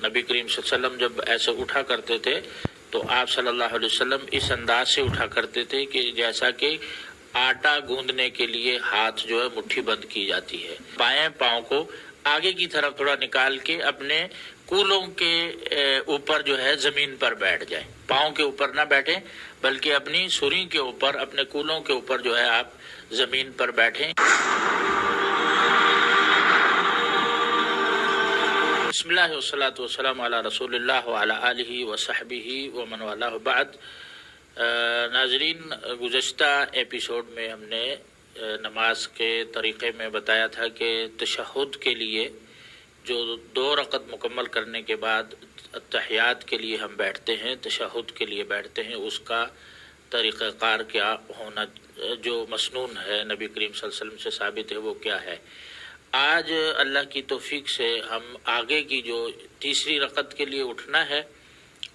نبی کریم صلی اللہ علیہ وسلم جب ایسے اٹھا کرتے تھے تو آپ صلی اللہ علیہ وسلم اس انداز سے اٹھا کرتے تھے کہ جیسا کہ آٹا گوندنے کے لیے ہاتھ جو ہے مٹھی بند کی جاتی ہے، بائیں پاؤں کو آگے کی طرف تھوڑا نکال کے اپنے کولوں کے اوپر جو ہے زمین پر بیٹھ جائیں، پاؤں کے اوپر نہ بیٹھیں بلکہ اپنی سری کے اوپر، اپنے کولوں کے اوپر جو ہے آپ زمین پر بیٹھیں۔ بسم اللہ والصلاۃ والسلام علی رسول اللہ وعلی آلہ وصحبہ ومن والہ بعد۔ ناظرین، گزشتہ ایپیسوڈ میں ہم نے نماز کے طریقے میں بتایا تھا کہ تشہد کے لیے جو 2 رکعت مکمل کرنے کے بعد اتحیات کے لیے ہم بیٹھتے ہیں، تشہد کے لیے بیٹھتے ہیں، اس کا طریقہ کار کیا ہونا، جو مسنون ہے نبی کریم صلی اللہ علیہ وسلم سے ثابت ہے وہ کیا ہے۔ آج اللہ کی توفیق سے ہم آگے کی جو تیسری رکعت کے لیے اٹھنا ہے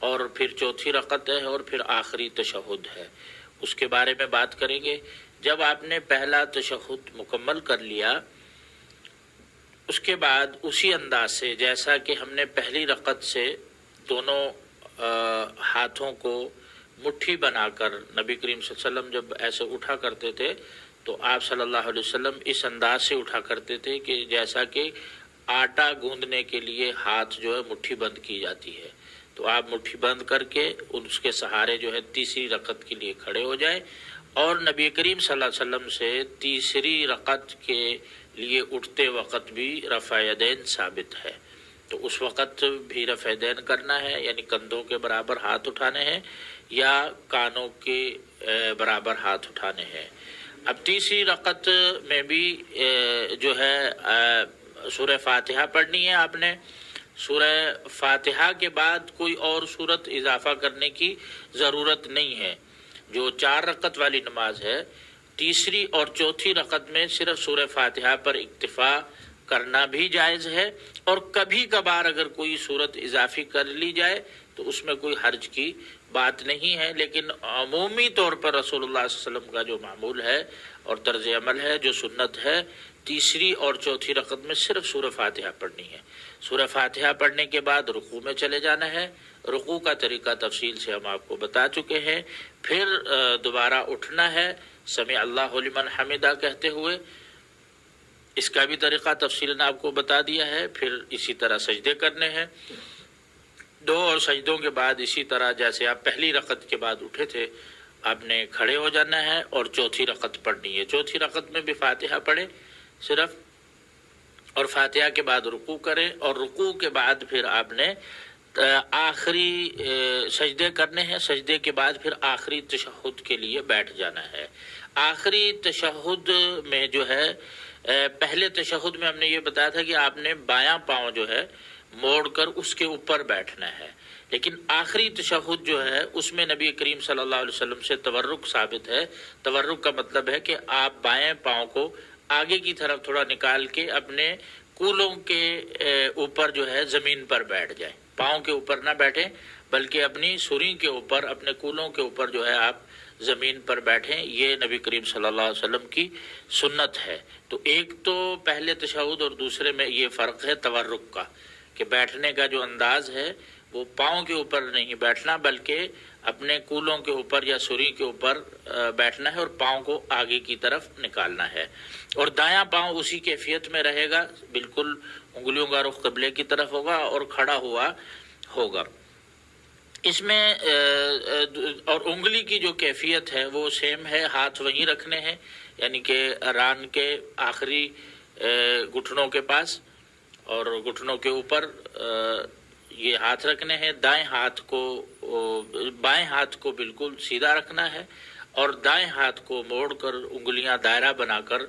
اور پھر چوتھی رکعت ہے اور پھر آخری تشہد ہے، اس کے بارے میں بات کریں گے۔ جب آپ نے پہلا تشہد مکمل کر لیا، اس کے بعد اسی انداز سے جیسا کہ ہم نے پہلی رکعت سے دونوں ہاتھوں کو مٹھی بنا کر نبی کریم صلی اللہ علیہ وسلم جب ایسے اٹھا کرتے تھے تو آپ صلی اللہ علیہ وسلم اس انداز سے اٹھا کرتے تھے کہ جیسا کہ آٹا گوندنے کے لیے ہاتھ جو ہے مٹھی بند کی جاتی ہے، تو آپ مٹھی بند کر کے اس کے سہارے جو ہے تیسری رکعت کے لیے کھڑے ہو جائیں، اور نبی کریم صلی اللہ علیہ وسلم سے تیسری رکعت کے لیے اٹھتے وقت بھی رفع یدین ثابت ہے، تو اس وقت بھی رفع یدین کرنا ہے، یعنی کندھوں کے برابر ہاتھ اٹھانے ہیں یا کانوں کے برابر ہاتھ اٹھانے ہیں۔ اب تیسری رکعت میں بھی جو ہے سورہ فاتحہ پڑھنی ہے آپ نے۔ سورہ فاتحہ کے بعد کوئی اور سورت اضافہ کرنے کی ضرورت نہیں ہے۔ جو 4 رکعت والی نماز ہے، تیسری اور چوتھی رکعت میں صرف سورہ فاتحہ پر اکتفا کرنا بھی جائز ہے، اور کبھی کبھار اگر کوئی سورت اضافی کر لی جائے تو اس میں کوئی حرج کی بات نہیں ہے، لیکن عمومی طور پر رسول اللہ صلی اللہ علیہ وسلم کا جو معمول ہے اور طرز عمل ہے، جو سنت ہے، تیسری اور چوتھی رکعت میں صرف سورہ فاتحہ پڑھنی ہے۔ سورہ فاتحہ پڑھنے کے بعد رکوع میں چلے جانا ہے، رکوع کا طریقہ تفصیل سے ہم آپ کو بتا چکے ہیں، پھر دوبارہ اٹھنا ہے سمع اللہ لمن حمدہ کہتے ہوئے، اس کا بھی طریقہ تفصیل آپ کو بتا دیا ہے، پھر اسی طرح سجدے کرنے ہیں 2، اور سجدوں کے بعد اسی طرح جیسے آپ پہلی رکعت کے بعد اٹھے تھے آپ نے کھڑے ہو جانا ہے اور چوتھی رکعت پڑھنی ہے۔ چوتھی رکعت میں بھی فاتحہ پڑھیں صرف، اور فاتحہ کے بعد رکوع کریں، اور رکوع کے بعد پھر آپ نے آخری سجدے کرنے ہیں، سجدے کے بعد پھر آخری تشہد کے لیے بیٹھ جانا ہے۔ آخری تشہد میں جو ہے، پہلے تشہد میں ہم نے یہ بتایا تھا کہ آپ نے بایاں پاؤں جو ہے موڑ کر اس کے اوپر بیٹھنا ہے، لیکن آخری تشہد جو ہے اس میں نبی کریم صلی اللہ علیہ وسلم سے تورک ثابت ہے۔ تورک کا مطلب ہے کہ آپ بائیں پاؤں کو آگے کی طرف تھوڑا نکال کے اپنے کولوں کے اوپر جو ہے زمین پر بیٹھ جائیں، پاؤں کے اوپر نہ بیٹھیں بلکہ اپنی سری کے اوپر، اپنے کولوں کے اوپر جو ہے آپ زمین پر بیٹھیں، یہ نبی کریم صلی اللہ علیہ وسلم کی سنت ہے۔ تو ایک تو پہلے تشہد اور دوسرے میں یہ فرق ہے تورک کا، کہ بیٹھنے کا جو انداز ہے وہ پاؤں کے اوپر نہیں بیٹھنا بلکہ اپنے کولوں کے اوپر یا سری کے اوپر بیٹھنا ہے، اور پاؤں کو آگے کی طرف نکالنا ہے، اور دایاں پاؤں اسی کیفیت میں رہے گا، بالکل انگلیوں کا رخ قبلے کی طرف ہوگا اور کھڑا ہوا ہوگا۔ اس میں اور انگلی کی جو کیفیت ہے وہ سیم ہے، ہاتھ وہیں رکھنے ہیں، یعنی کہ ران کے آخری گھٹنوں کے پاس اور گھٹنوں کے اوپر یہ ہاتھ رکھنے ہیں۔ بائیں ہاتھ کو بالکل سیدھا رکھنا ہے، اور دائیں ہاتھ کو موڑ کر انگلیاں دائرہ بنا کر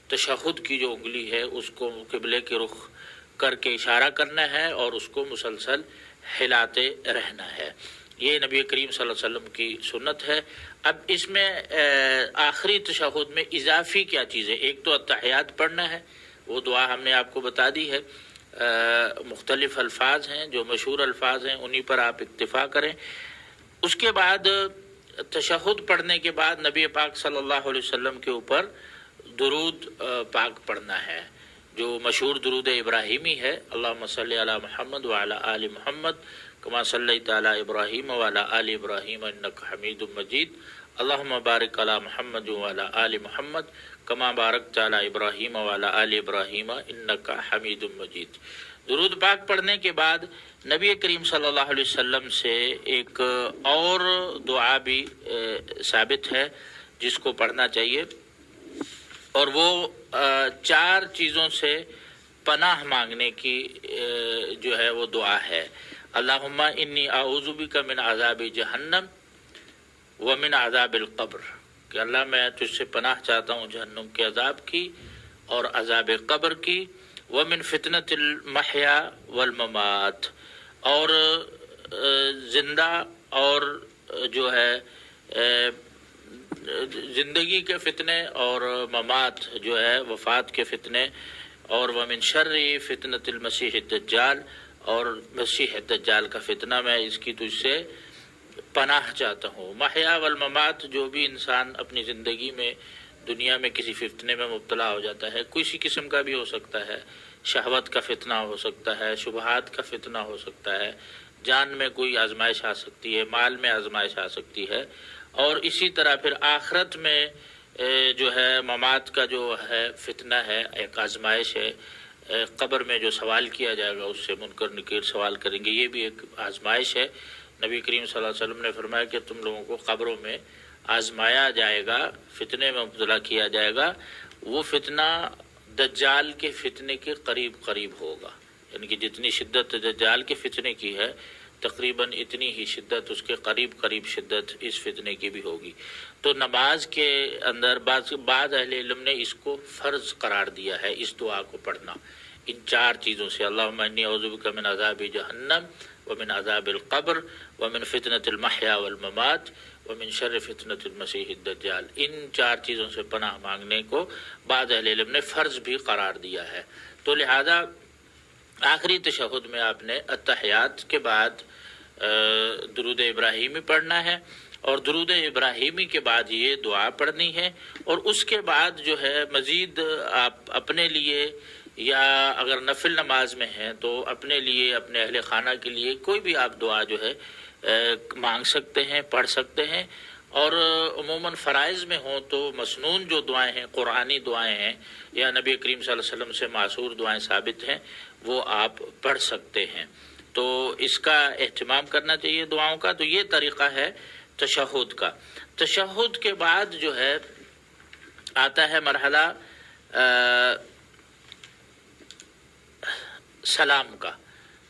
تشہد کی جو انگلی ہے اس کو قبلے کے رخ کر کے اشارہ کرنا ہے اور اس کو مسلسل ہلاتے رہنا ہے۔ یہ نبی کریم صلی اللہ علیہ وسلم کی سنت ہے۔ اب اس میں آخری تشہد میں اضافی کیا چیز ہے؟ ایک تو اتحیات پڑھنا ہے، وہ دعا ہم نے آپ کو بتا دی ہے، مختلف الفاظ ہیں جو مشہور الفاظ ہیں، انہی پر آپ اکتفا کریں۔ اس کے بعد تشہد پڑھنے کے بعد نبی پاک صلی اللہ علیہ وسلم کے اوپر درود پاک پڑھنا ہے۔ جو مشہور درود ابراہیمی ہے، اللہم صلی علی محمد وعلی آل محمد کما صلیت علی ابراہیم وعلی آل ابراہیم انک حمید مجید، اللہم بارک علی محمد وعلی آل محمد کما بارکت علی ابراہیم وعلی آل ابراہیم انک حمید مجید۔ درود پاک پڑھنے کے بعد نبی کریم صلی اللہ علیہ وسلم سے ایک اور دعا بھی ثابت ہے جس کو پڑھنا چاہیے، اور وہ 4 چیزوں سے پناہ مانگنے کی جو ہے وہ دعا ہے۔ اللہم انی اعوذ بک من عذاب جہنم ومن عذاب القبر، کہ اللہ میں تجھ سے پناہ چاہتا ہوں جہنم کے عذاب کی اور عذاب قبر کی، ومن فتنۃ المحیا والممات، اور زندہ اور جو ہے زندگی کے فتنے اور ممات جو ہے وفات کے فتنے، اور ومن شر فتنۃ المسیح الدجال، اور مسیح الدجال کا فتنہ میں اس کی تجھ سے پناہ چاہتا ہوں۔ محیا والممات، جو بھی انسان اپنی زندگی میں دنیا میں کسی فتنے میں مبتلا ہو جاتا ہے، کسی قسم کا بھی ہو سکتا ہے، شہوت کا فتنہ ہو سکتا ہے، شبہات کا فتنہ ہو سکتا ہے، جان میں کوئی آزمائش آ سکتی ہے، مال میں آزمائش آ سکتی ہے، اور اسی طرح پھر آخرت میں جو ہے ممات کا جو ہے فتنہ ہے، ایک آزمائش ہے، قبر میں جو سوال کیا جائے گا اس سے منکر نکیر سوال کریں گے، یہ بھی ایک آزمائش ہے۔ نبی کریم صلی اللہ علیہ وسلم نے فرمایا کہ تم لوگوں کو قبروں میں آزمایا جائے گا، فتنے میں مبتلا کیا جائے گا، وہ فتنہ دجال کے فتنے کے قریب قریب ہوگا، یعنی کہ جتنی شدت دجال کے فتنے کی ہے تقریباً اتنی ہی شدت اس کے قریب قریب شدت اس فتنے کی بھی ہوگی۔ تو نماز کے اندر بعض اہل علم نے اس کو فرض قرار دیا ہے، اس دعا کو پڑھنا ان 4 چیزوں سے، اللہم انی اعوذ بک من عذاب جہنم ومن عذاب القبر ومن فتنۃ المحیا والممات ومن شر فتنۃ المسیح الدجال، ان 4 چیزوں سے پناہ مانگنے کو بعض اہل علم نے فرض بھی قرار دیا ہے۔ تو لہذا آخری تشہد میں آپ نے اتحیات کے بعد درود ابراہیمی پڑھنا ہے، اور درود ابراہیمی کے بعد یہ دعا پڑھنی ہے، اور اس کے بعد جو ہے مزید آپ اپنے لیے یا اگر نفل نماز میں ہیں تو اپنے لیے، اپنے اہل خانہ کے لیے کوئی بھی آپ دعا جو ہے مانگ سکتے ہیں، پڑھ سکتے ہیں، اور عموماً فرائض میں ہوں تو مسنون جو دعائیں ہیں، قرآنی دعائیں ہیں یا نبی کریم صلی اللہ علیہ وسلم سے معصور دعائیں ثابت ہیں، وہ آپ پڑھ سکتے ہیں۔ تو اس کا اہتمام کرنا چاہیے دعاؤں کا۔ تو یہ طریقہ ہے تشہد کا۔ تشہد کے بعد جو ہے آتا ہے مرحلہ سلام کا،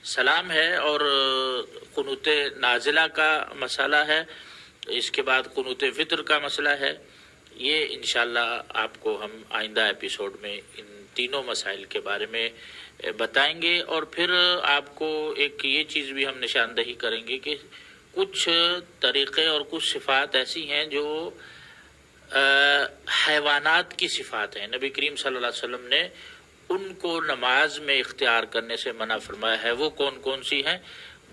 سلام ہے، اور قنوت نازلہ کا مسئلہ ہے، اس کے بعد قنوت فطر کا مسئلہ ہے۔ یہ انشاءاللہ آپ کو ہم آئندہ ایپیسوڈ میں ان تینوں مسائل کے بارے میں بتائیں گے، اور پھر آپ کو ایک یہ چیز بھی ہم نشاندہی کریں گے کہ کچھ طریقے اور کچھ صفات ایسی ہیں جو حیوانات کی صفات ہیں، نبی کریم صلی اللہ علیہ وسلم نے ان کو نماز میں اختیار کرنے سے منع فرمایا ہے۔ وہ کون کون سی ہیں،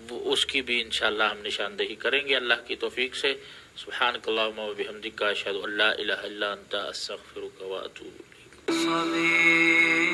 وہ اس کی بھی انشاءاللہ ہم نشاندہی کریں گے اللہ کی توفیق سے۔ سبحانک اللہم و بحمدک، اشہد ان لا الہ الا انت، استغفرک و اتوب الیک۔